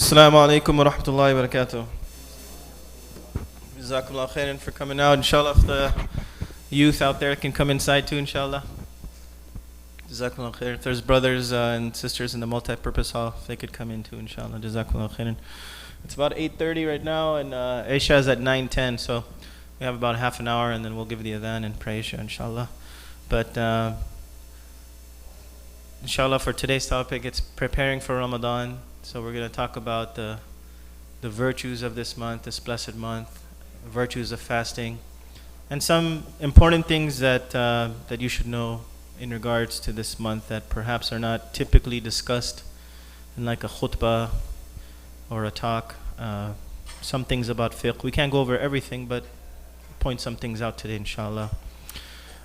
Assalamu alaikum wa rahmatullahi wa barakatuh. Jazakallah khairan for coming out. Inshallah, if the youth out there can come inside too, inshallah. Jazakallah khairan. If there's brothers and sisters in the multi-purpose hall, if they could come in too, inshallah. Jazakallah khairan. It's about 8:30 right now, and Isha is at 9:10, so we have about half an hour, and then we'll give the adhan and pray Isha, inshallah. But inshallah, for today's topic, it's preparing for Ramadan. So we're going to talk about the virtues of this month, this blessed month, virtues of fasting, and some important things that you should know in regards to this month that perhaps are not typically discussed in like a khutbah or a talk. Some things about fiqh. We can't go over everything, but point some things out today, inshallah.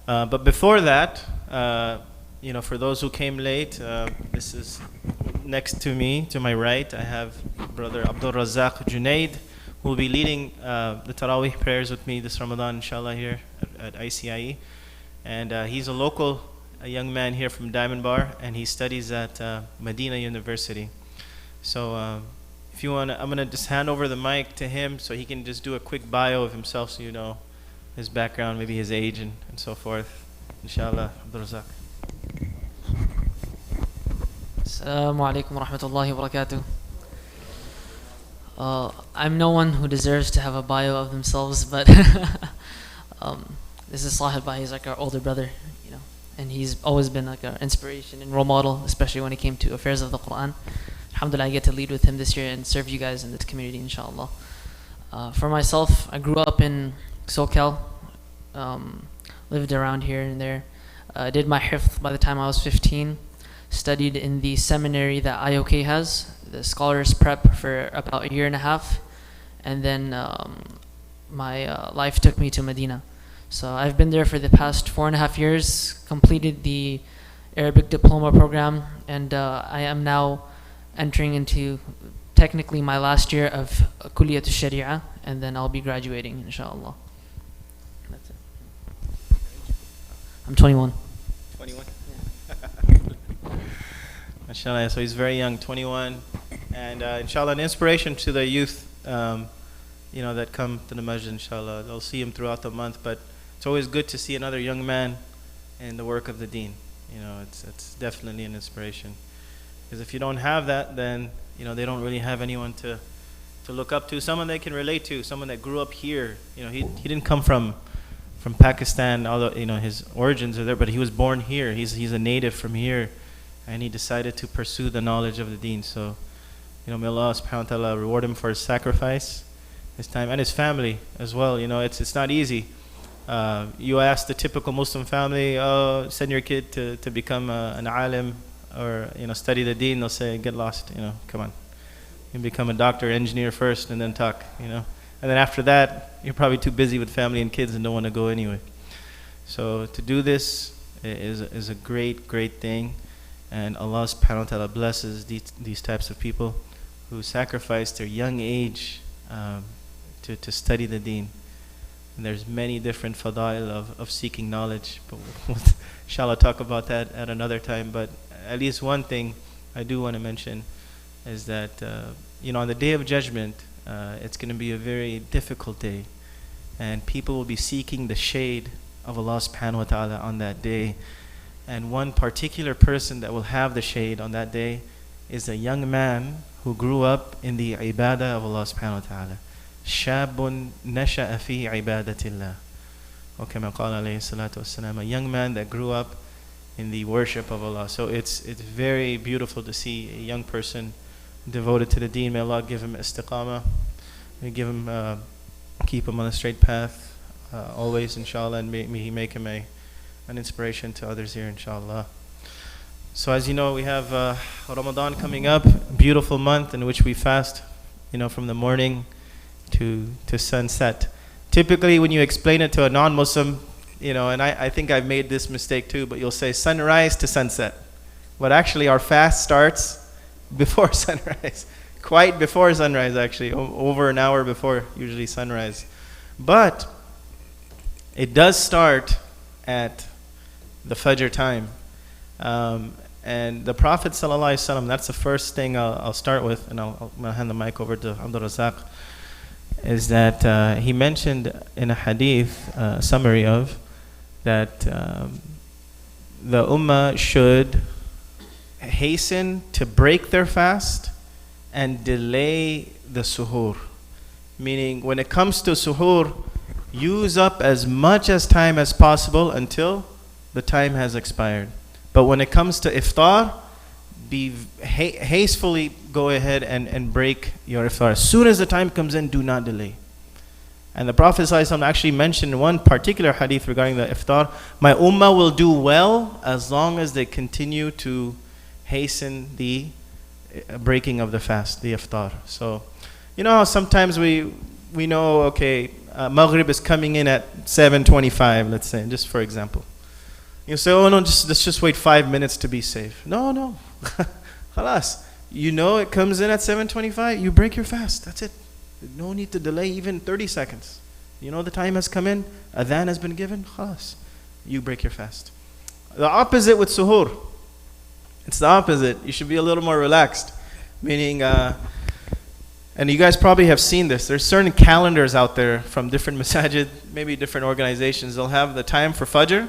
But before that, for those who came late, this is next to me, to my right, I have Brother Abdul Razak Junaid, who will be leading the Taraweeh prayers with me this Ramadan, inshallah, here at ICIE. And he's a young man here from Diamond Bar, and he studies at Medina University. So if you want, I'm going to just hand over the mic to him so he can just do a quick bio of himself so you know his background, maybe his age and so forth. Inshallah, Abdul Razak. Assalamu alaikum wa rahmatullahi wa barakatuh. I'm no one who deserves to have a bio of themselves, but this is Sahib Bhai. He's like our older brother, and he's always been like our inspiration and role model, especially when it came to affairs of the Quran. Alhamdulillah, I get to lead with him this year and serve you guys in this community, inshallah. For myself, I grew up in SoCal, lived around here and there. Did my hifth by the time I was 15. Studied in the seminary that IOK has, the Scholars Prep, for about a year and a half. And then my life took me to Medina. So I've been there for the past 4.5 years, completed the Arabic diploma program, and I am now entering into technically my last year of Kulliyat al-Sharia, and then I'll be graduating, inshallah. That's it. I'm 21. 21? Inshallah, so he's very young, 21, and inshallah, an inspiration to the youth, that come to the masjid, inshallah. They'll see him throughout the month, but it's always good to see another young man in the work of the deen. It's definitely an inspiration, because if you don't have that, then they don't really have anyone to look up to, someone they can relate to, someone that grew up here. He didn't come from Pakistan, although his origins are there, but he was born here. He's a native from here. And he decided to pursue the knowledge of the deen. So, may Allah subhanahu wa ta'ala reward him for his sacrifice, his time, and his family as well. It's not easy. You ask the typical Muslim family, send your kid to become an alim or, study the deen. They'll say, get lost, come on. You become a doctor, engineer first, and then talk, And then after that, you're probably too busy with family and kids and don't want to go anyway. So to do this is a great, great thing. And Allah subhanahu wa ta'ala blesses these types of people who sacrifice their young age to study the deen. And there's many different fadail of seeking knowledge. But we'll inshallah talk about that at another time. But at least one thing I do want to mention is that, on the Day of Judgment, it's going to be a very difficult day. And people will be seeking the shade of Allah subhanahu wa ta'ala on that day. And one particular person that will have the shade on that day is a young man who grew up in the ibadah of Allah subhanahu wa ta'ala. Shabun nasha'a fi ibadatillah. Or kama qala alayhi salatu wassalam. A young man that grew up in the worship of Allah. So it's very beautiful to see a young person devoted to the deen. May Allah give him istiqamah. May give him, keep him on the straight path always, inshallah. And may He make him an inspiration to others here, inshallah. So as you know, we have Ramadan coming up, a beautiful month in which we fast, from the morning to sunset. Typically, when you explain it to a non-Muslim, and I think I've made this mistake too, but you'll say sunrise to sunset. But actually, our fast starts before sunrise, quite before sunrise, actually, over an hour before usually sunrise. But it does start at the Fajr time. And the Prophet ﷺ, that's the first thing I'll start with, and I'm going to hand the mic over to Abdul Razak, is that he mentioned in a hadith, summary of, that the ummah should hasten to break their fast and delay the suhoor. Meaning, when it comes to suhoor, use up as much as time as possible until the time has expired. But when it comes to iftar, hastily go ahead and break your iftar. As soon as the time comes in, do not delay. And the Prophet ﷺ actually mentioned one particular hadith regarding the iftar: my ummah will do well as long as they continue to hasten the breaking of the fast, the iftar. So, you know how sometimes we know, okay, Maghrib is coming in at 7:25, let's say, just for example. You say, oh no, let's just wait 5 minutes to be safe. No. Khalas. You know it comes in at 7:25, you break your fast. That's it. No need to delay even 30 seconds. You know the time has come in, adhan has been given, khalas. You break your fast. The opposite with suhoor. It's the opposite. You should be a little more relaxed. Meaning, and you guys probably have seen this. There's certain calendars out there from different masajid, maybe different organizations. They'll have the time for Fajr,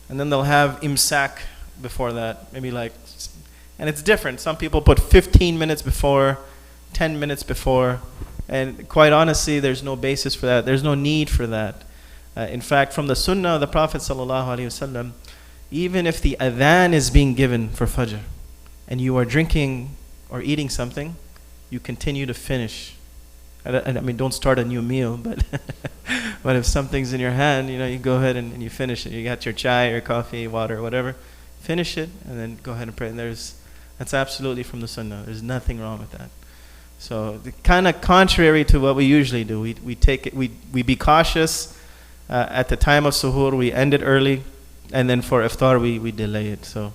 and then they'll have imsak before that. Maybe like, and it's different. Some people put 15 minutes before, 10 minutes before. And quite honestly, there's no basis for that. There's no need for that. In fact, from the sunnah of the Prophet ﷺ, even if the adhan is being given for Fajr, and you are drinking or eating something, you continue to finish. I mean, don't start a new meal, but but if something's in your hand, you go ahead and you finish it. You got your chai or coffee, water, whatever. Finish it, and then go ahead and pray. And that's absolutely from the sunnah. There's nothing wrong with that. So kind of contrary to what we usually do. We take it. We be cautious at the time of suhoor. We end it early, and then for iftar we delay it. So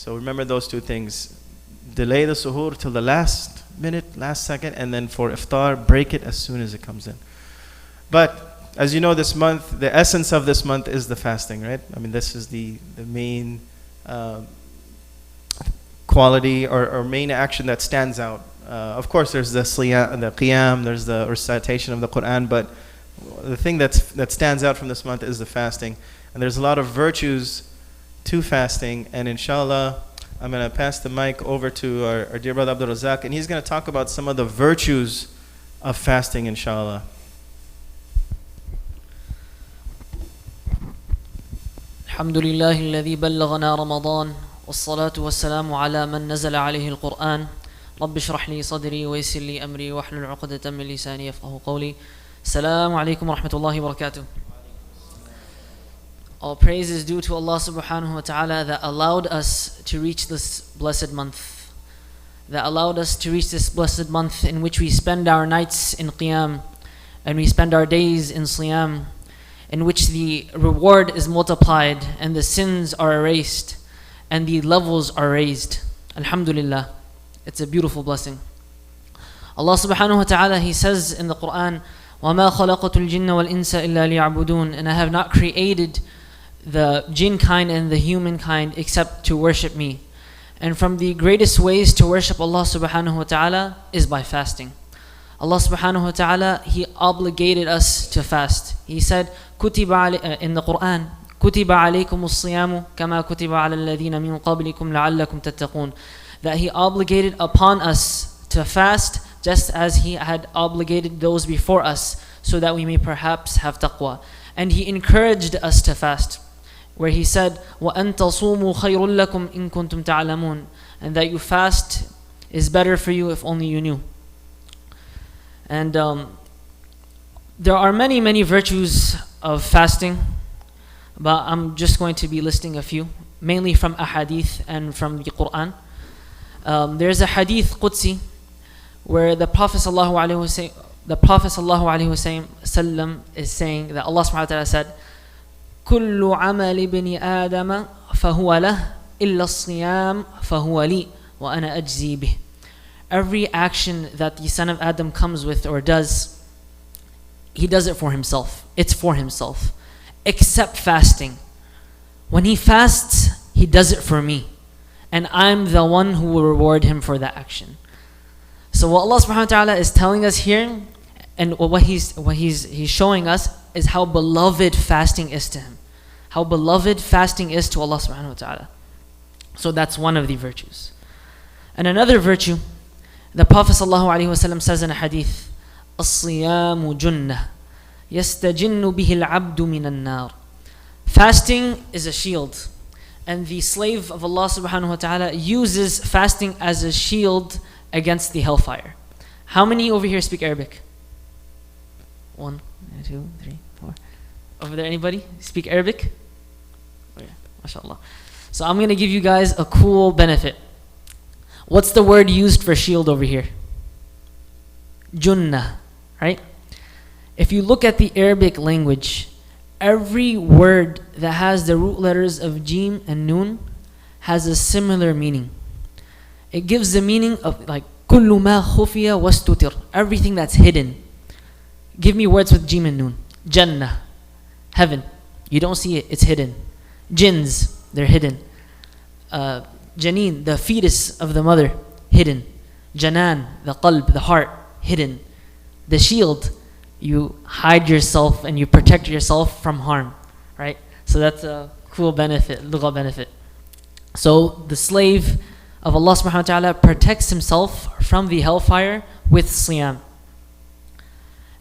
remember those two things. Delay the suhoor till the last minute, last second, and then for iftar, break it as soon as it comes in. But as you know, this month, the essence of this month is the fasting, right? I mean, this is the main quality or main action that stands out. Of course, there's the qiyam, there's the recitation of the Quran, but the thing that stands out from this month is the fasting. And there's a lot of virtues to fasting, and inshallah, I'm going to pass the mic over to our dear brother Abdul Razak, and he's going to talk about some of the virtues of fasting, inshallah. Alhamdulillah alladhi ballaghana Ramadan, wassalatu wassalamu ala man nazala alayhi al-Quran. رب اشرح لي صدري ويسر لي أمري واحلل عقدة من لساني يفقهوا قولي. السلام عليكم ورحمة الله وبركاته. All praise is due to Allah subhanahu wa ta'ala that allowed us to reach this blessed month. That allowed us to reach this blessed month in which we spend our nights in qiyam and we spend our days in siyam, in which the reward is multiplied and the sins are erased and the levels are raised. Alhamdulillah. It's a beautiful blessing. Allah subhanahu wa ta'ala, He says in the Quran, وَمَا خَلَقَتُ الْجِنَّ وَالْإِنسَ إِلَّا لِيَعْبُدُونَ, and I have not created the jinn kind and the human kind except to worship me. And from the greatest ways to worship Allah subhanahu wa ta'ala is by fasting. Allah subhanahu wa ta'ala, He obligated us to fast. He said, in the Quran, كُتِبَ عَلَيْكُمُ الصِّيَامُ كَمَا كُتِبَ عَلَى الَّذِينَ مِنْ قَبْلِكُمْ لَعَلَّكُمْ تَتَّقُونَ, that He obligated upon us to fast just as He had obligated those before us, so that we may perhaps have taqwa. And He encouraged us to fast, where He said, وَأَن تَصُومُوا خَيْرٌ لَكُمْ إِن كُنْتُمْ تَعْلَمُونَ, and that you fast is better for you if only you knew. And there are many, many virtues of fasting, but I'm just going to be listing a few, mainly from ahadith and from the Quran. There's a hadith Qudsi where the Prophet ﷺ is saying that Allah subhanahu wa ta'ala said, كُلُّ عَمَلِ بْنِ آدَمَ فَهُوَ لَهُ إِلَّا الصِّيَامَ فَهُوَ لِي وَأَنَا أَجْزِي بِهِ. Every action that the son of Adam comes with or does, he does it for himself. It's for himself. Except fasting. When he fasts, he does it for me. and I'm the one who will reward him for that action. So what Allah subhanahu wa ta'ala is telling us here, and what he's showing us, is how beloved fasting is to him. How beloved fasting is to Allah subhanahu wa ta'ala. So that's one of the virtues. And another virtue, the Prophet sallallahu alaihi wasallam says in a hadith, الصيام جنة يستجن به العبد من النار. Fasting is a shield, and the slave of Allah subhanahu wa ta'ala uses fasting as a shield against the hellfire. How many over here speak Arabic? 1, 2, 3, 4. Over there, anybody speak Arabic? Oh yeah, mashallah. So I'm going to give you guys a cool benefit. What's the word used for shield over here? Junnah, right? If you look at the Arabic language, every word that has the root letters of Jim and Nun has a similar meaning. It gives the meaning of like كُلُّ مَا خُفِيَ وَاسْتُتِرْ, everything that's hidden. Give me words with Jim and Nun. Jannah, heaven. You don't see it, it's hidden. Jinns, they're hidden. Janeen, the fetus of the mother, hidden. Janan, the qalb, the heart, hidden. The shield, you hide yourself and you protect yourself from harm, right? So that's a cool benefit, lugha benefit. So the slave of Allah subhanahu wa ta'ala protects himself from the hellfire with siyam.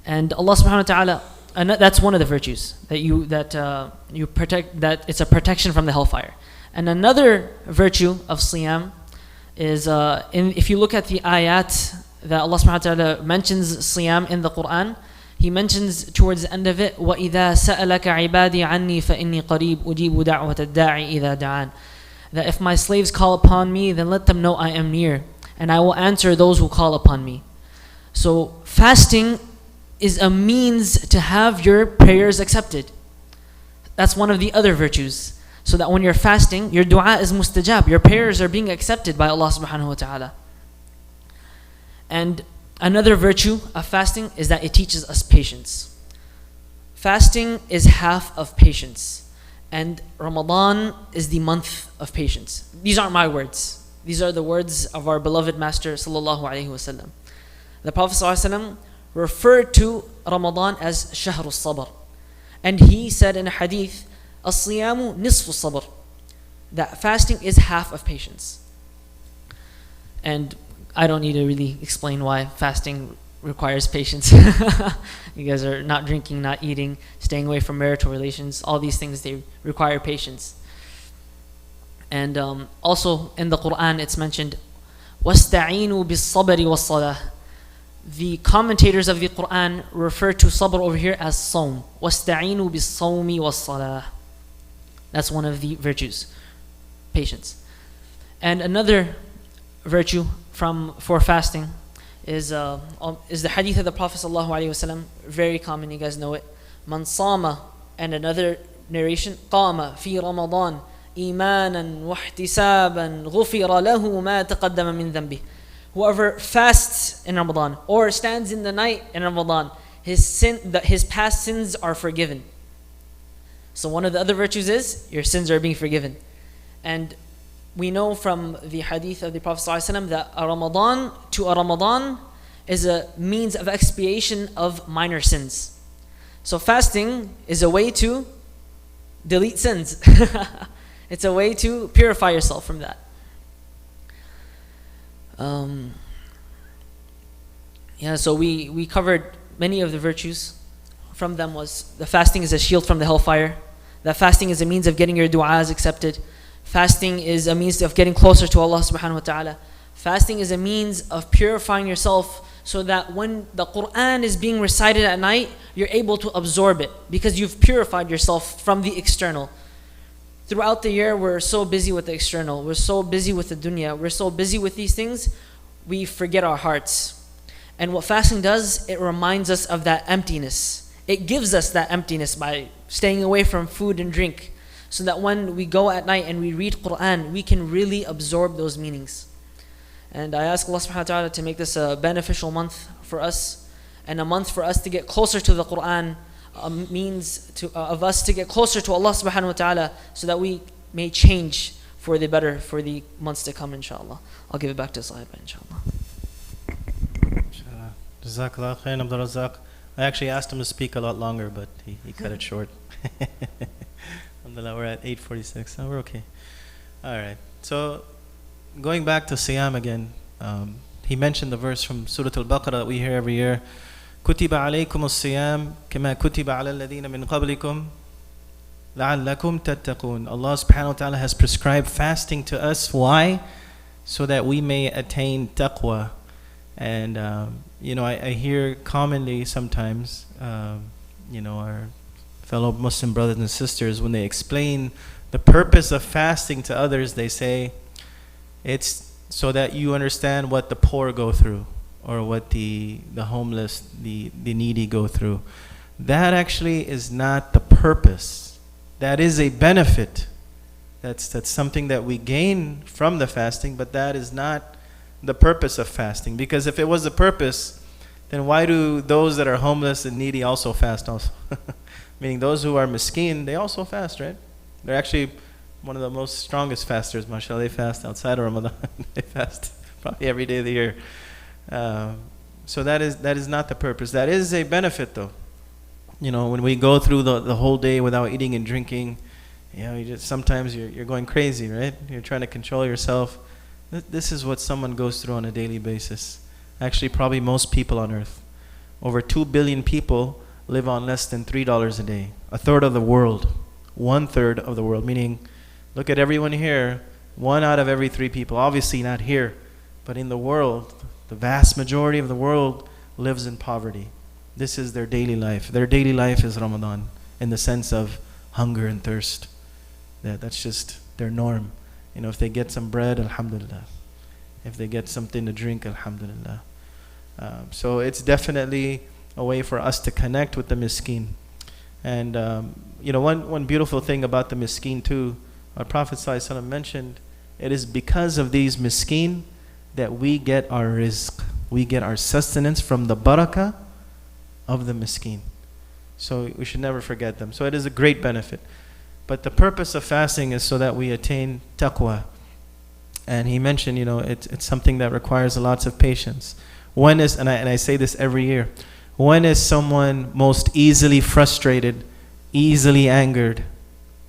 And Allah subhanahu wa ta'ala, and that's one of the virtues that you protect, that it's a protection from the hellfire. And another virtue of siyam is if you look at the ayat that Allah subhanahu wa ta'ala mentions siyam in the Quran, He mentions towards the end of it, وَإِذَا سَأَلَكَ عِبَادِي عَنِّي فَإِنِّي قَرِيبٌ أُجِيبُ دَعْوَةَ الدَّاعِ إِذَا دَعَانِ. That if my slaves call upon me, then let them know I am near, and I will answer those who call upon me. So fasting is a means to have your prayers accepted. That's one of the other virtues. So that when you're fasting, your dua is mustajab. Your prayers are being accepted by Allah subhanahu wa ta'ala. And another virtue of fasting is that it teaches us patience. Fasting is half of patience. And Ramadan is the month of patience. These aren't my words. These are the words of our beloved Master sallallahu alaihi wasallam. The Prophet sallallahu alaihi wasallam referred to Ramadan as Shahr al-Sabr. And he said in a hadith, As-siyamu nisfu sabr, that fasting is half of patience. And I don't need to really explain why fasting requires patience. You guys are not drinking, not eating, staying away from marital relations. All these things, they require patience. And also in the Quran it's mentioned, وَاسْتَعِينُوا بِالصَّبْرِ وَالصَّلَاةِ. The commentators of the Quran refer to sabr over here as sawm. وَاسْتَعِينُوا بِالصَّوْمِ وَالصَّلَاةِ. That's one of the virtues, patience. And another virtue for fasting is the hadith of the Prophet sallallahu alaihi wasallam, very common, you guys know it. Man sama, and another narration, qama fi Ramadan imanan wa ihtisaban ghufira lahu ma taqaddama min dhanbi. Whoever fasts in Ramadan or stands in the night in Ramadan, his past sins are forgiven. So one of the other virtues is your sins are being forgiven. And we know from the hadith of the Prophet ﷺ that a Ramadan is a means of expiation of minor sins. So fasting is a way to delete sins. It's a way to purify yourself from that. So we covered many of the virtues. From them was the fasting is a shield from the hellfire. That fasting is a means of getting your du'as accepted. Fasting is a means of getting closer to Allah subhanahu wa ta'ala. Fasting is a means of purifying yourself so that when the Quran is being recited at night, you're able to absorb it because you've purified yourself from the external. Throughout the year, we're so busy with the external. We're so busy with the dunya. We're so busy with these things, we forget our hearts. And what fasting does, it reminds us of that emptiness. It gives us that emptiness by staying away from food and drink, so that when we go at night and we read Quran, we can really absorb those meanings. And I ask Allah subhanahu wa ta'ala to make this a beneficial month for us, and a month for us to get closer to the Quran, a means of us to get closer to Allah subhanahu wa ta'ala, so that we may change for the better, for the months to come, inshallah. I'll give it back to Sahiba, inshallah. Inshallah. Jazakallah khair, Abdul Razak. I actually asked him to speak a lot longer, but he cut it short. Alhamdulillah, we're at 8:46, so we're okay. All right. So, going back to Siyam again, he mentioned the verse from Surah Al-Baqarah that we hear every year. كُتِبَ عَلَيْكُمُ الصِّيَامُ كَمَا كُتِبَ عَلَى الَّذِينَ مِنْ قَبْلِكُمْ لَعَلَّكُمْ تَتَّقُونَ. Allah subhanahu wa ta'ala has prescribed fasting to us. Why? So that we may attain taqwa. And, I hear commonly sometimes, our fellow Muslim brothers and sisters, when they explain the purpose of fasting to others, they say, it's so that you understand what the poor go through, or what the homeless, the needy go through. That actually is not the purpose. That is a benefit. That's something that we gain from the fasting, but that is not the purpose of fasting. Because if it was the purpose, then why do those that are homeless and needy also fast also? Meaning those who are miskeen, they also fast, right? They're actually one of the most strongest fasters, mashallah. They fast outside of Ramadan. They fast probably every day of the year. So that is not the purpose. That is a benefit, though. When we go through the whole day without eating and drinking, sometimes you're going crazy, right? You're trying to control yourself. This is what someone goes through on a daily basis. Actually, probably most people on earth. Over 2 billion people live on less than $3 a day. A third of the world. 1/3 of the world. Meaning, look at everyone here. 1 out of every 3 people. Obviously not here, but in the world, the vast majority of the world lives in poverty. This is their daily life. Their daily life is Ramadan, in the sense of hunger and thirst. That's just their norm. If they get some bread, alhamdulillah. If they get something to drink, alhamdulillah. So it's definitely a way for us to connect with the miskeen. And one beautiful thing about the miskeen too, our Prophet ﷺ mentioned, it is because of these miskeen that we get our rizq. We get our sustenance from the barakah of the miskeen. So we should never forget them. So it is a great benefit. But the purpose of fasting is so that we attain taqwa. And he mentioned, it's something that requires lots of patience. And I say this every year, when is someone most easily frustrated, easily angered,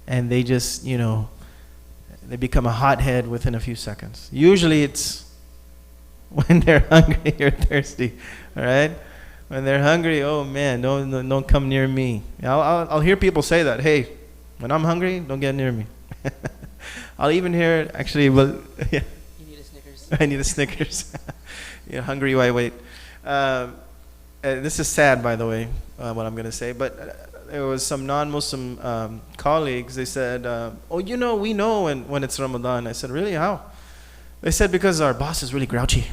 and they just, they become a hothead within a few seconds? Usually it's when they're hungry or thirsty, all right? When they're hungry, oh man, don't come near me. I'll hear people say that. Hey, when I'm hungry, don't get near me. I'll even hear, actually, well, yeah. You need a Snickers. I need a Snickers. Hungry while I wait. This is sad, by the way, what I'm going to say, but there was some non-Muslim colleagues. They said, we know when it's Ramadan. I said, really, how? They said, because our boss is really grouchy.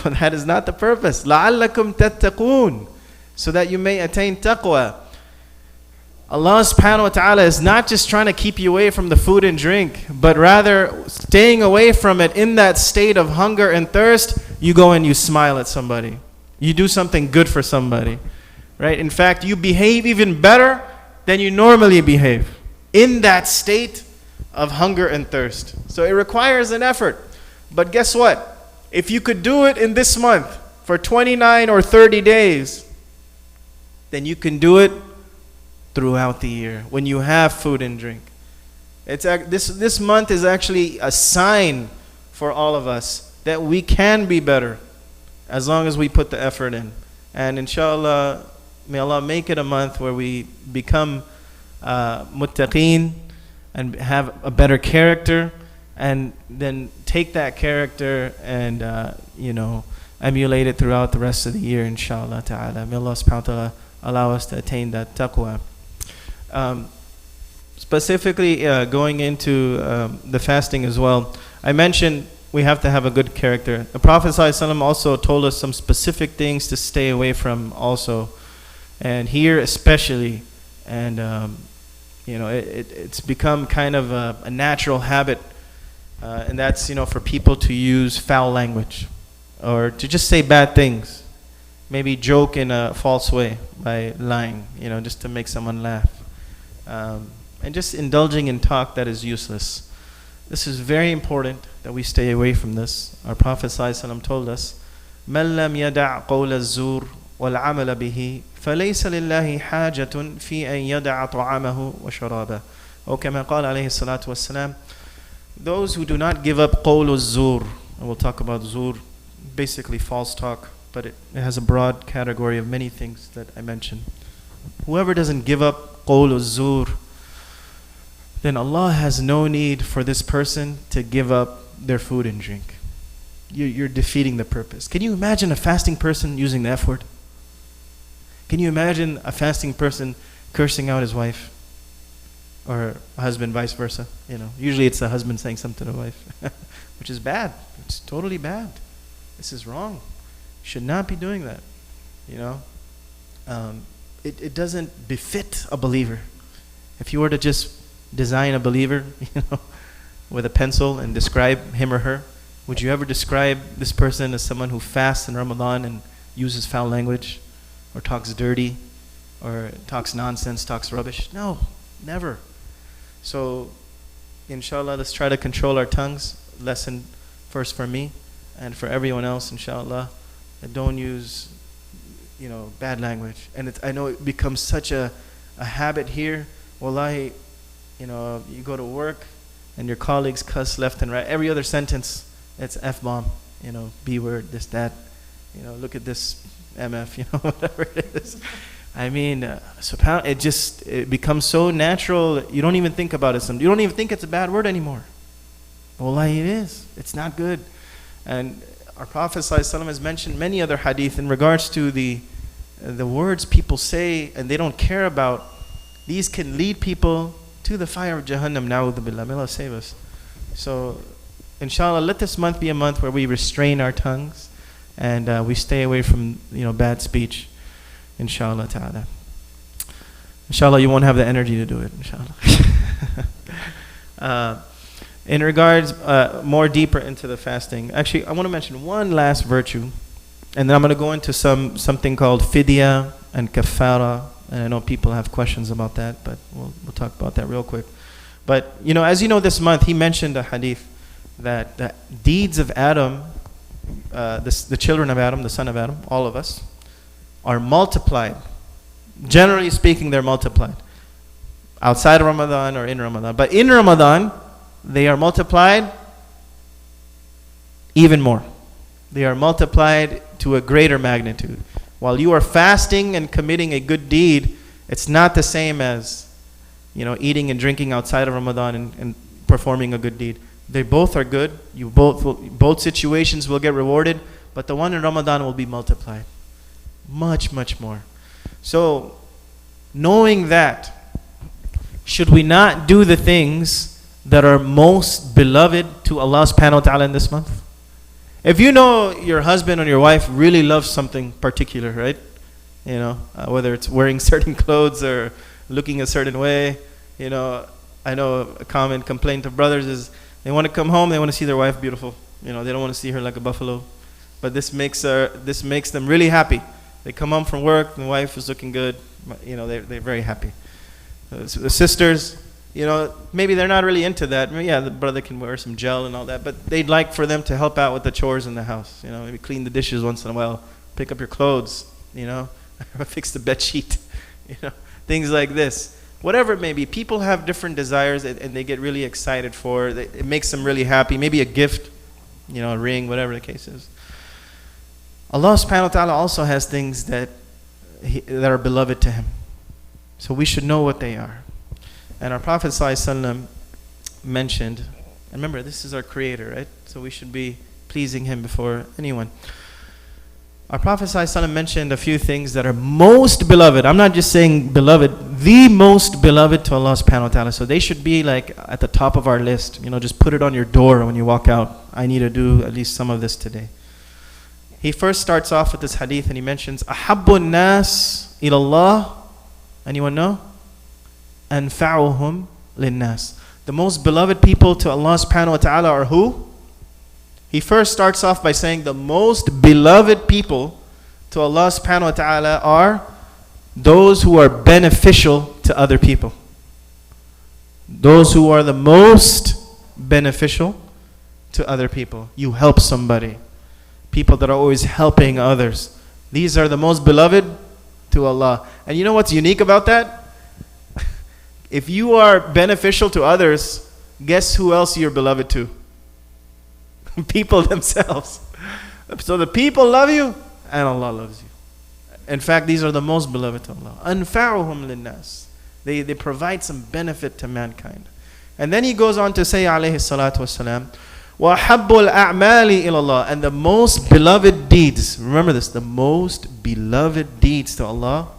Well, that is not the purpose. لَعَلَّكُمْ تَتَّقُونَ. So that you may attain taqwa. Allah subhanahu wa ta'ala is not just trying to keep you away from the food and drink, but rather staying away from it in that state of hunger and thirst. You go and you smile at somebody. You do something good for somebody. Right? In fact, you behave even better than you normally behave in that state of hunger and thirst. So it requires an effort. But guess what? If you could do it in this month for 29 or 30 days, then you can do it throughout the year when you have food and drink. This month is actually a sign for all of us that we can be better as long as we put the effort in. And inshallah, may Allah make it a month where we become muttaqeen and have a better character, and then take that character and emulate it throughout the rest of the year, inshallah ta'ala. May Allah subhanahu wa ta'ala allow us to attain that taqwa. Specifically going into the fasting as well, I mentioned we have to have a good character. The Prophet ﷺ also told us some specific things to stay away from also, and here especially. And it's become kind of a natural habit, and that's for people to use foul language or to just say bad things, maybe joke in a false way by lying, just to make someone laugh. and just indulging in talk that is useless. This is very important that we stay away from this. Our Prophet ﷺ told us, مَنْ لَمْ يَدَعْ قَوْلَ الزُّورِ وَالْعَمَلَ بِهِ فَلَيْسَ لِلَّهِ حَاجَةٌ فِي أَنْ يَدَعَ طَعَامَهُ وَشَرَابَهُ. Or كما قال عليه الصلاة والسلام, those who do not give up قول الزور, and we'll talk about zur, basically false talk, but it has a broad category of many things that I mentioned. Whoever doesn't give up قول الزور, then Allah has no need for this person to give up their food and drink. You're defeating the purpose. Can you imagine a fasting person using the F word? Can you imagine a fasting person cursing out his wife? Or a husband, vice versa. Usually it's the husband saying something to the wife, which is bad. It's totally bad. This is wrong. Should not be doing that. It doesn't befit a believer. If you were to just design a believer, with a pencil and describe him or her, would you ever describe this person as someone who fasts in Ramadan and uses foul language, or talks dirty, or talks nonsense, talks rubbish? No, never. So, inshallah, let's try to control our tongues. Lesson first for me and for everyone else, inshallah. And don't use, bad language. And I know it becomes such a habit here. Wallahi, you go to work and your colleagues cuss left and right. Every other sentence, it's F-bomb, B word, this, that. Look at this MF, whatever it is. I mean, it becomes so natural, you don't even think about it. You don't even think it's a bad word anymore. Wallahi, it is. It's not good. And our Prophet ﷺ has mentioned many other hadith in regards to the words people say and they don't care about. These can lead people to the fire of Jahannam. Na'udhu billah. May Allah save us. So, inshallah, let this month be a month where we restrain our tongues and we stay away from bad speech. Inshallah ta'ala. Inshallah, you won't have the energy to do it. Inshallah. In regards more deeper into the fasting, actually, I want to mention one last virtue, and then I'm going to go into something called fidya and kafara. And I know people have questions about that, but we'll talk about that real quick. But as you know, this month he mentioned a hadith that the deeds of Adam, the children of Adam, the son of Adam, all of us, are multiplied. Generally speaking, they're multiplied. Outside of Ramadan or in Ramadan. But in Ramadan, they are multiplied even more. They are multiplied to a greater magnitude. While you are fasting and committing a good deed, it's not the same as, eating and drinking outside of Ramadan and performing a good deed. They both are good. Both situations will get rewarded, but the one in Ramadan will be multiplied. Much, much more. So, knowing that, should we not do the things that are most beloved to Allah subhanahu wa ta'ala in this month? If you know your husband or your wife really loves something particular, right? Whether it's wearing certain clothes or looking a certain way. I know a common complaint of brothers is they want to come home, they want to see their wife beautiful. They don't want to see her like a buffalo. But this makes them really happy. They come home from work, and the wife is looking good. They're very happy. The sisters, maybe they're not really into that. Yeah, the brother can wear some gel and all that, but they'd like for them to help out with the chores in the house. Maybe clean the dishes once in a while, pick up your clothes, fix the bed sheet, things like this. Whatever it may be, people have different desires and they get really excited for it. It makes them really happy. Maybe a gift, a ring, whatever the case is. Allah subhanahu wa ta'ala also has things that are beloved to Him. So we should know what they are. And our Prophet ﷺ mentioned, and remember, this is our Creator, right? So we should be pleasing Him before anyone. Our Prophet ﷺ mentioned a few things that are most beloved. I'm not just saying beloved, the most beloved to Allah subhanahu wa ta'ala. So they should be like at the top of our list. Just put it on your door when you walk out. I need to do at least some of this today. He first starts off with this hadith and he mentions, Ahabbun nas ilallah. Anyone know? Anfa'uhum linnas. The most beloved people to Allah subhanahu wa ta'ala are who? He first starts off by saying the most beloved people to Allah subhanahu wa ta'ala are those who are beneficial to other people. Those who are the most beneficial to other people. You help somebody. People that are always helping others. These are the most beloved to Allah. And you know what's unique about that? If you are beneficial to others, guess who else you're beloved to? People themselves. So the people love you and Allah loves you. In fact, these are the most beloved to Allah. أَنْفَعُهُمْ لِلنَّاسِ. They provide some benefit to mankind. And then he goes on to say, alayhi salatu wasalam, وَحَبُّ الْأَعْمَالِ إِلَى اللَّهِ. And the most beloved deeds, remember this, the most beloved deeds to Allah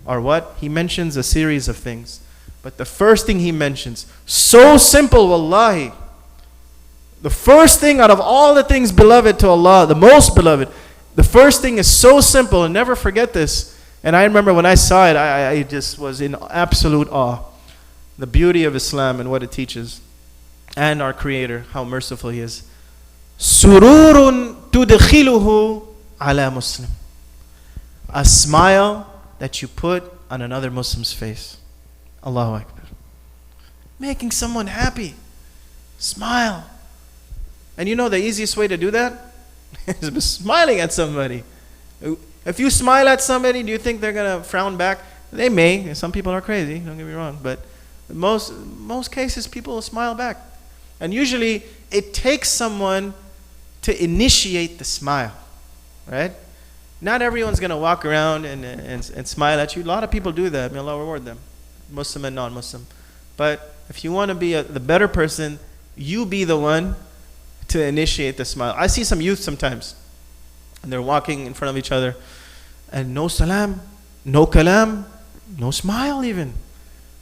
are what? He mentions a series of things. But the first thing he mentions, so simple, wallahi. The first thing out of all the things beloved to Allah, the most beloved, the first thing is so simple, and never forget this. And I remember when I saw it, I just was in absolute awe. The beauty of Islam and what it teaches. And our Creator, how merciful He is. Sururun tudkhiluhu ala Muslim. A smile that you put on another Muslim's face. Allahu Akbar. Making someone happy. Smile. And you know the easiest way to do that? Is smiling at somebody. If you smile at somebody, do you think they're going to frown back? They may. Some people are crazy, don't get me wrong. But in most cases, people will smile back. And usually, it takes someone to initiate the smile. Right? Not everyone's going to walk around and smile at you. A lot of people do that. May Allah reward them. Muslim and non-Muslim. But if you want to be the better person, you be the one to initiate the smile. I see some youth sometimes, and they're walking in front of each other, and no salam, no kalam, no smile even,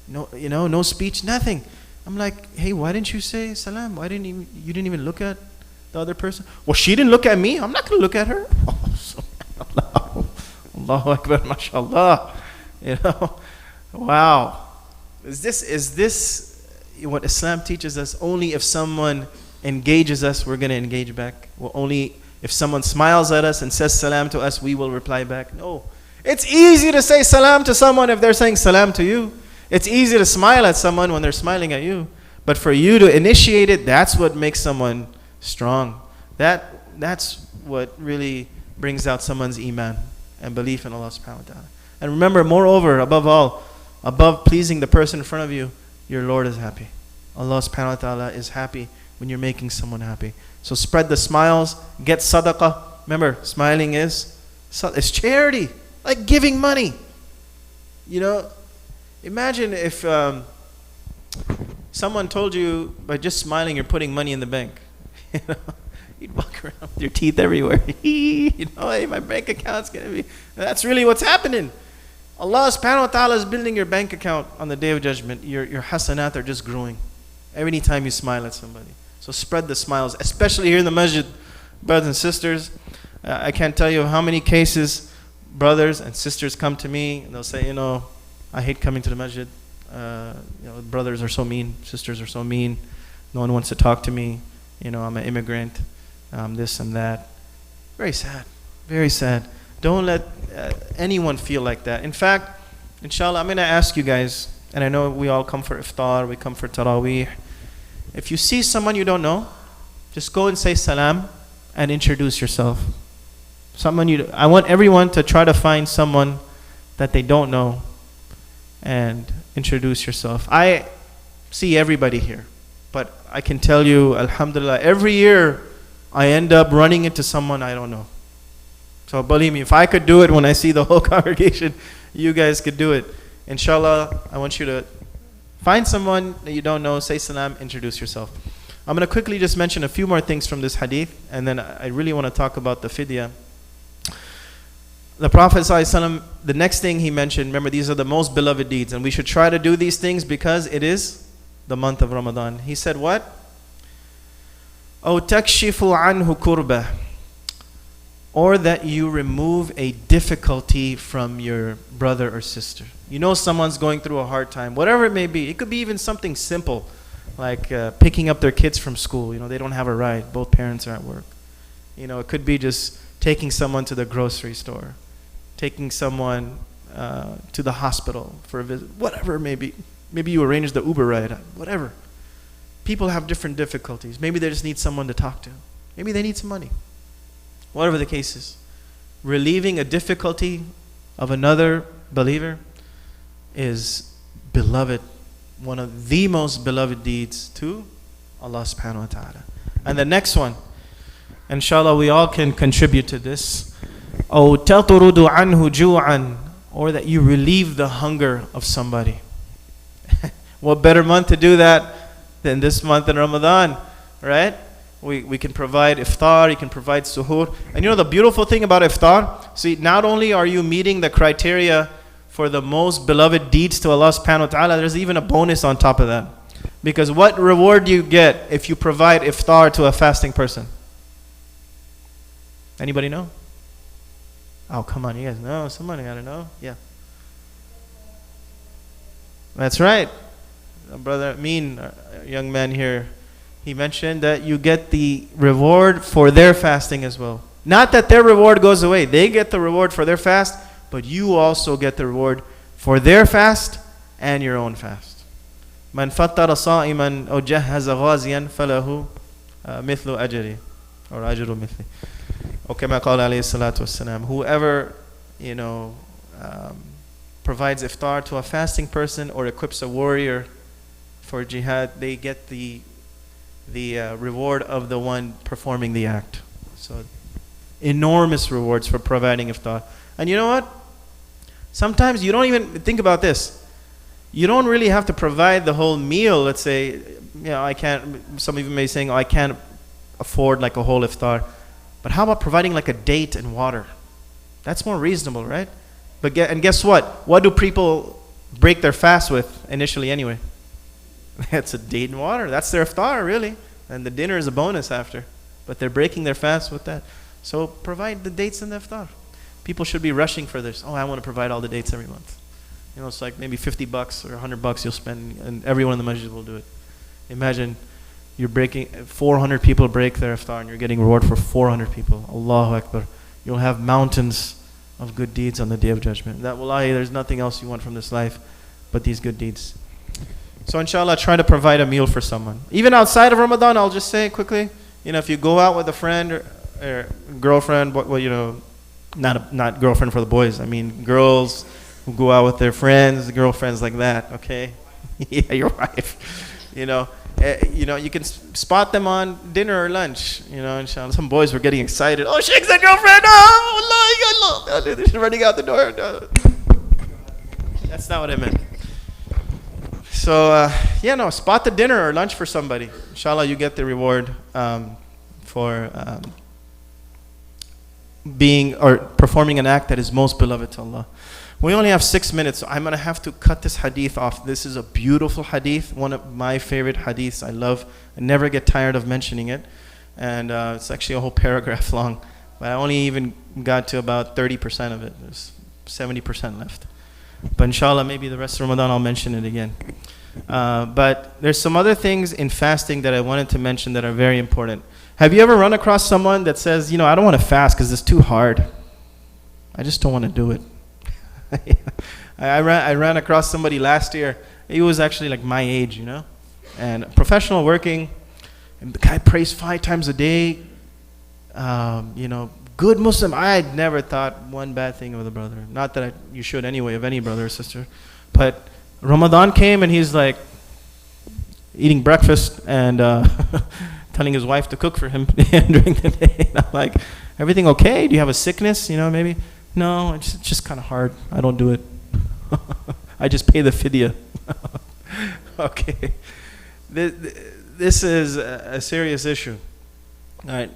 no speech, nothing. I'm like, hey, why didn't you say salam? Why didn't you didn't even look at the other person? Well, she didn't look at me. I'm not going to look at her. Oh, Allahu Akbar, mashallah. Wow. Is this what Islam teaches us? Only if someone engages us, we're going to engage back. Well, only if someone smiles at us and says salam to us, we will reply back. No. It's easy to say salam to someone if they're saying salam to you. It's easy to smile at someone when they're smiling at you. But for you to initiate it, that's what makes someone strong. That's what really brings out someone's iman and belief in Allah subhanahu wa ta'ala. And remember, moreover, above all, above pleasing the person in front of you, your Lord is happy. Allah subhanahu wa ta'ala is happy when you're making someone happy. So spread the smiles, get sadaqah. Remember, smiling is charity, like giving money. Imagine if someone told you by just smiling you're putting money in the bank. You'd walk around with your teeth everywhere. Hey, my bank account's going to be... That's really what's happening. Allah subhanahu wa ta'ala is building your bank account on the Day of Judgment. Your hasanat are just growing every time you smile at somebody. So spread the smiles, especially here in the masjid, brothers and sisters. I can't tell you how many cases brothers and sisters come to me and they'll say, I hate coming to the masjid. Brothers are so mean, sisters are so mean. No one wants to talk to me. I'm an immigrant. This and that. Very sad. Very sad. Don't let anyone feel like that. In fact, inshallah, I'm going to ask you guys, and I know we all come for iftar, we come for taraweeh. If you see someone you don't know, just go and say salam and introduce yourself. I want everyone to try to find someone that they don't know and introduce yourself. I see everybody here, but I can tell you, alhamdulillah, every year I end up running into someone I don't know. So believe me, if I could do it when I see the whole congregation, you guys could do it. Inshallah, I want you to find someone that you don't know, say salam, introduce yourself. I'm going to quickly just mention a few more things from this hadith, and then I really want to talk about the fidya. The Prophet ﷺ, the next thing he mentioned, remember, these are the most beloved deeds, and we should try to do these things because it is the month of Ramadan. He said what? أَوْ تَكْشِفُ عَنْهُ كُرْبَةً, or that you remove a difficulty from your brother or sister. Someone's going through a hard time, whatever it may be. It could be even something simple, like picking up their kids from school. They don't have a ride. Both parents are at work. It could be just taking someone to the grocery store, taking someone to the hospital for a visit, whatever it may be. Maybe you arrange the Uber ride, whatever. People have different difficulties. Maybe they just need someone to talk to. Maybe they need some money. Whatever the case is. Relieving a difficulty of another believer is beloved, one of the most beloved deeds to Allah subhanahu wa ta'ala. And the next one, inshallah we all can contribute to this. أو تطرد عنه جوعا, or that you relieve the hunger of somebody. What better month to do that than this month in Ramadan, right? We can provide iftar, you can provide suhoor. And you know the beautiful thing about iftar? See, not only are you meeting the criteria for the most beloved deeds to Allah subhanahu wa ta'ala, there's even a bonus on top of that. Because what reward do you get if you provide iftar to a fasting person? Anybody know? Oh, come on, you guys know. Somebody gotta know. Yeah. That's right. Brother Amin, a young man here, he mentioned that you get the reward for their fasting as well. Not that their reward goes away. They get the reward for their fast, but you also get the reward for their fast and your own fast. Man fattara sa'iman aw jahhaza ghaziyan falahu mithlu ajri, or ajru mithli. Or kama qala alayhi salatu wassalam. Whoever, provides iftar to a fasting person or equips a warrior for jihad, they get the reward of the one performing the act. So enormous rewards for providing iftar. And you know what? Sometimes you don't even think about this. You don't really have to provide the whole meal. Let's say, I can't, some of you may be saying, I can't afford like a whole iftar. But how about providing like a date and water? That's more reasonable, right? And guess what? What do people break their fast with initially anyway? It's a date and water. That's their iftar, really. And the dinner is a bonus after. But they're breaking their fast with that. So provide the dates and the iftar. People should be rushing for this. Oh, I want to provide all the dates every month. It's like maybe $50 or $100 you'll spend, and everyone in the masjid will do it. Imagine you're breaking, 400 people break their iftar, and you're getting reward for 400 people. Allahu Akbar. You'll have mountains of good deeds on the Day of Judgment. That, wallahi, there's nothing else you want from this life but these good deeds. So inshallah, try to provide a meal for someone. Even outside of Ramadan, I'll just say quickly, if you go out with a friend or girlfriend, not girlfriend for the boys, I mean girls who go out with their friends, girlfriends like that, okay? Yeah, your wife. You can spot them on dinner or lunch, inshallah. Some boys were getting excited. Oh, Sheikh's that girlfriend. Oh, Allah. They're running out the door. No. That's not what I meant. So, spot the dinner or lunch for somebody. Inshallah, you get the reward for being or performing an act that is most beloved to Allah. We only have 6 minutes, so I'm going to have to cut this hadith off. This is a beautiful hadith, one of my favorite hadiths I love. I never get tired of mentioning it. And it's actually a whole paragraph long. But I only even got to about 30% of it. There's 70% left. But inshallah, maybe the rest of Ramadan I'll mention it again. But there's some other things in fasting that I wanted to mention that are very important. Have you ever run across someone that says, I don't want to fast because it's too hard. I just don't want to do it. I ran across somebody last year. He was actually like my age, and professional working. And the guy prays 5 times a day. Good Muslim. I had never thought one bad thing of the brother. Not that you should anyway of any brother or sister. But Ramadan came and he's like eating breakfast and telling his wife to cook for him during the day. And I'm like, everything okay? Do you have a sickness? Maybe. No, it's just kind of hard. I don't do it. I just pay the fidya. Okay. This is a serious issue. All right.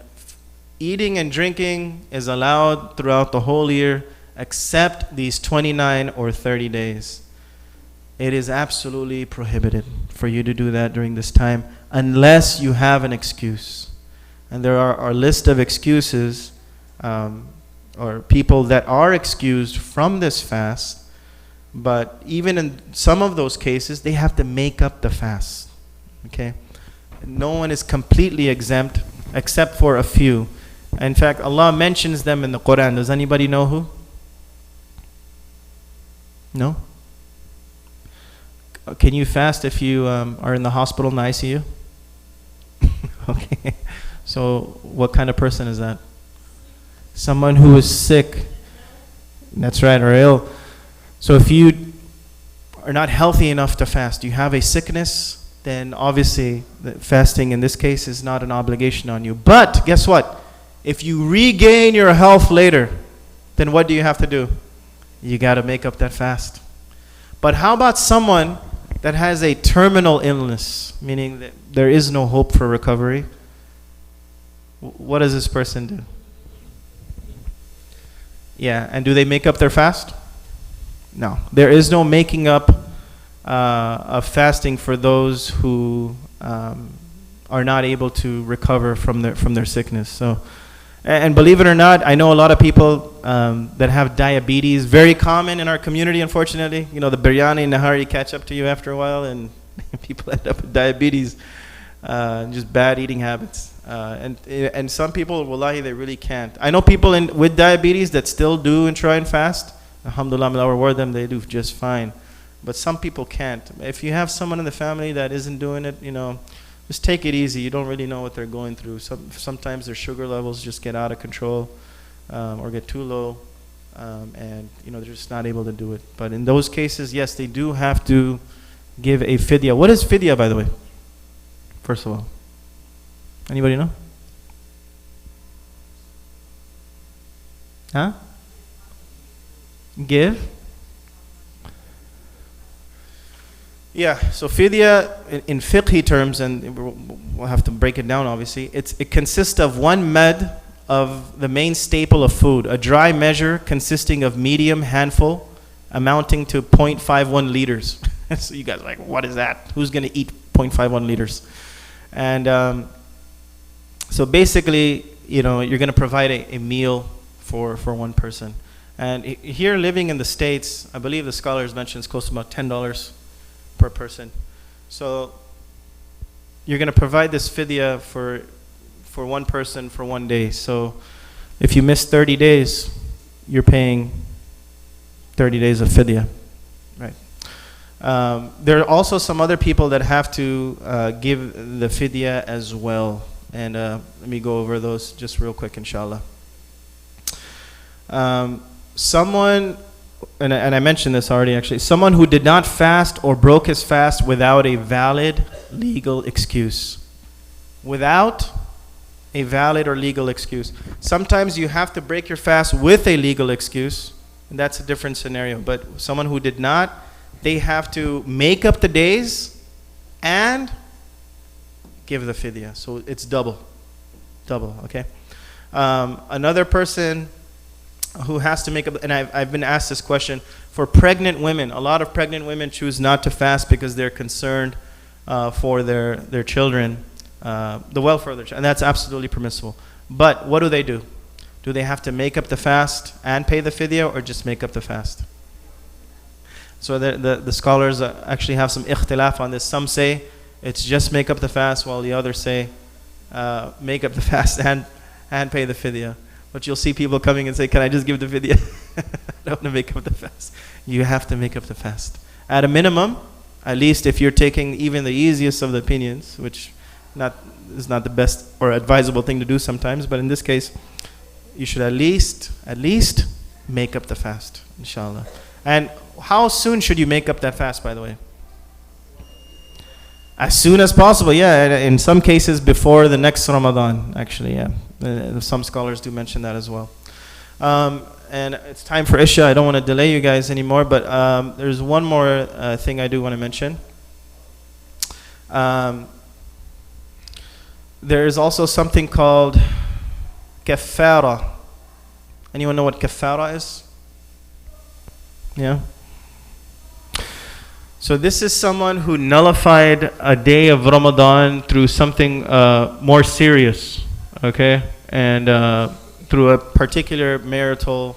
Eating and drinking is allowed throughout the whole year except these 29 or 30 days. It is absolutely prohibited for you to do that during this time unless you have an excuse. And there are a list of excuses or people that are excused from this fast, but even in some of those cases, they have to make up the fast. Okay? No one is completely exempt except for a few. In fact, Allah mentions them in the Quran. Does anybody know who? No? Can you fast if you are in the hospital in the ICU? Okay. So what kind of person is that? Someone who is sick. That's right, or ill. So if you are not healthy enough to fast, you have a sickness, then obviously the fasting in this case is not an obligation on you. But guess what? If you regain your health later, then what do you have to do? You got to make up that fast. But how about someone that has a terminal illness, meaning that there is no hope for recovery? What does this person do? Yeah, and do they make up their fast? No. There is no making up of fasting for those who are not able to recover from their sickness. So, and believe it or not, I know a lot of people that have diabetes. Very common in our community, unfortunately. You know, the biryani and nahari catch up to you after a while, and people end up with diabetes, just bad eating habits. And some people, wallahi, they really can't. I know people with diabetes that still do and try and fast. Alhamdulillah, may Allah reward them, they do just fine. But some people can't. If you have someone in the family that isn't doing it, just take it easy. You don't really know what they're going through. Sometimes their sugar levels just get out of control or get too low, and they're just not able to do it. But in those cases, yes, they do have to give a fidya. What is fidya, by the way? First of all, anybody know? Huh? Give? Yeah, so fidya in fiqhi terms, and we'll have to break it down obviously, it consists of one med of the main staple of food, a dry measure consisting of medium handful amounting to 0.51 liters. So you guys are like, what is that? Who's going to eat 0.51 liters? And so basically, you're going to provide a meal for one person. And here living in the States, I believe the scholars mentioned it's close to about $10 per person. So you're going to provide this fidya for one person for 1 day. So if you miss 30 days, you're paying 30 days of fidya. Right. There are also some other people that have to give the fidya as well. And let me go over those just real quick, inshallah. Someone, and I mentioned this already actually, someone who did not fast or broke his fast without a valid legal excuse. Without a valid or legal excuse. Sometimes you have to break your fast with a legal excuse, and that's a different scenario. But someone who did not, they have to make up the days and give the fidya. So it's double, okay? Another person who has to make up, and I've been asked this question, for pregnant women. A lot of pregnant women choose not to fast because they're concerned for their children, the welfare of their children, and that's absolutely permissible. But what do? Do they have to make up the fast and pay the fidya, or just make up the fast? So the scholars actually have some ikhtilaf on this. Some say it's just make up the fast, while the others say make up the fast and pay the fidya. But you'll see people coming and say, can I just give the fidya? I don't want to make up the fast. You have to make up the fast. At a minimum, at least if you're taking even the easiest of the opinions, which is not the best or advisable thing to do sometimes, but in this case, you should at least make up the fast, inshallah. And how soon should you make up that fast, by the way? As soon as possible, yeah. In some cases, before the next Ramadan, actually, yeah. Some scholars do mention that as well. And it's time for Isha. I don't want to delay you guys anymore, but there's one more thing I do want to mention. There is also something called kaffara. Anyone know what kaffara is? Yeah? So this is someone who nullified a day of Ramadan through something more serious, okay? And through a particular marital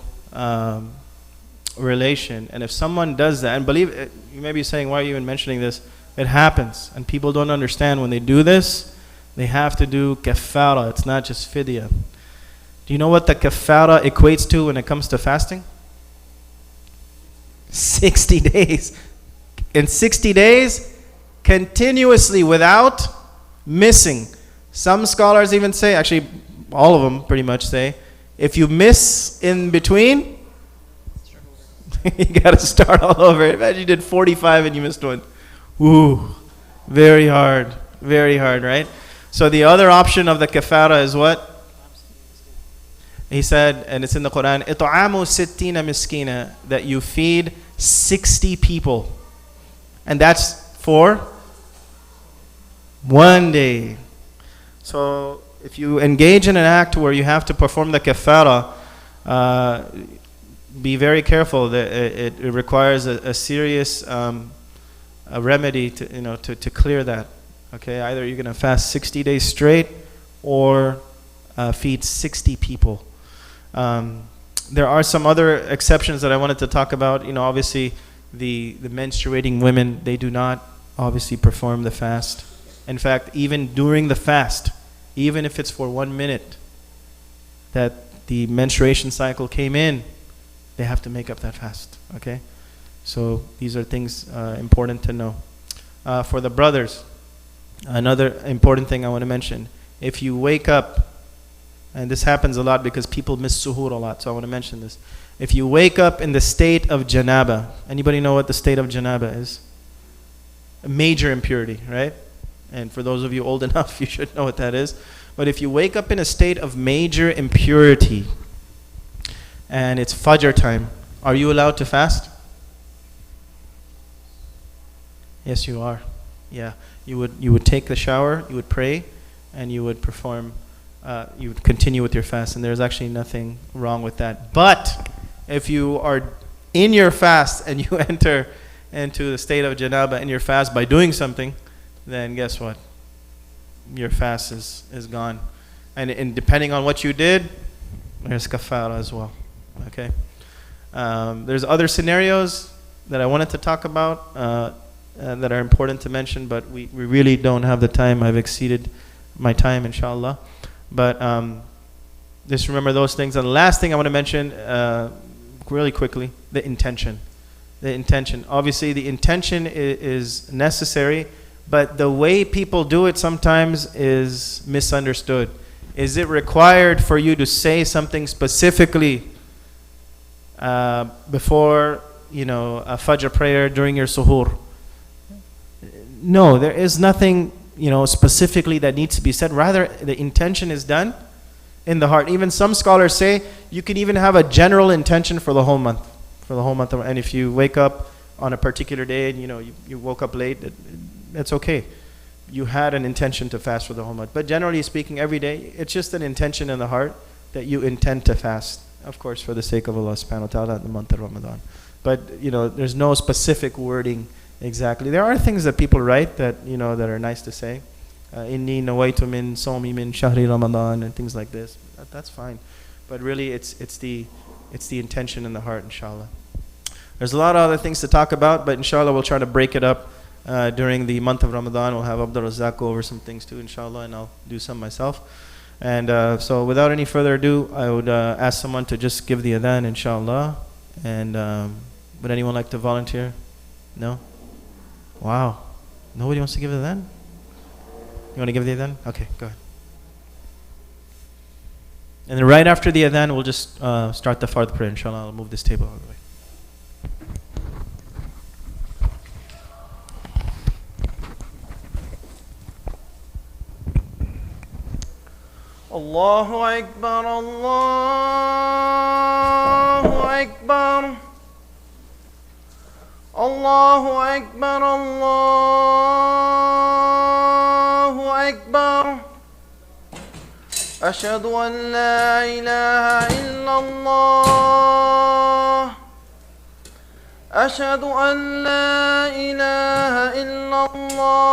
relation. And if someone does that, and believe it, you may be saying, why are you even mentioning this? It happens. And people don't understand when they do this, they have to do kaffara. It's not just fidya. Do you know what the kaffara equates to when it comes to fasting? 60 days. in 60 days, continuously without missing. Some scholars even say, actually all of them pretty much say, if you miss in between, you got to start all over. Imagine you did 45 and you missed one. Ooh, very hard, right? So the other option of the kafara is what? He said, and it's in the Quran, إِطْعَامُ سِتِّينَ مِسْكِينَ, that you feed 60 people. And that's for one day. So if you engage in an act where you have to perform the kafara, be very careful. That it requires a serious a remedy to clear that. Okay, either you're going to fast 60 days straight or feed 60 people. There are some other exceptions that I wanted to talk about. Obviously, the menstruating women, they do not obviously perform the fast. In fact, even during the fast, even if it's for 1 minute that the menstruation cycle came in, they have to make up that fast. Okay, so these are things important to know. For the brothers, another important thing I want to mention: if you wake up, and this happens a lot because people miss suhoor a lot, so I want to mention this. If you wake up in the state of janaba, anybody know what the state of janaba is? A major impurity, right? And for those of you old enough, you should know what that is. But if you wake up in a state of major impurity and it's Fajr time, are you allowed to fast? Yes, you are. Yeah, you would take the shower, you would pray, and you would perform. You would continue with your fast, and there's actually nothing wrong with that. But if you are in your fast and you enter into the state of janaba in your fast by doing something, then guess what? Your fast is gone. And depending on what you did, there's kafara as well. Okay. There's other scenarios that I wanted to talk about that are important to mention, but we really don't have the time. I've exceeded my time, inshallah. But just remember those things. And the last thing I want to mention really quickly, the intention. The intention. Obviously, the intention is necessary, but the way people do it sometimes is misunderstood. Is it required for you to say something specifically before, a Fajr prayer during your suhoor? No, there is nothing, specifically that needs to be said. Rather, the intention is done in the heart. Even some scholars say you can even have a general intention for the whole month. And if you wake up on a particular day and you woke up late, that's okay. You had an intention to fast for the whole month. But generally speaking, every day, it's just an intention in the heart that you intend to fast. Of course, for the sake of Allah subhanahu wa ta'ala in the month of Ramadan. But, there's no specific wording exactly. There are things that people write that, that are nice to say. Inni nawaitu min sawmi min shahri Ramadan and things like this. That's fine. But really, it's the intention in the heart, inshallah. There's a lot of other things to talk about, but inshallah we'll try to break it up during the month of Ramadan. We'll have Abdul Razak go over some things too, inshallah, and I'll do some myself. And so without any further ado, I would ask someone to just give the adhan, inshallah. And would anyone like to volunteer? No? Wow. Nobody wants to give the adhan? You want to give the adhan? Okay, go ahead. And then right after the adhan, we'll just start the fard prayer, inshallah. I'll move this table out of the way. Allahu Akbar, Allahu Akbar. Allahu Akbar, Allahu Akbar. أشهد أن لا إله إلا الله أشهد أن لا إله إلا الله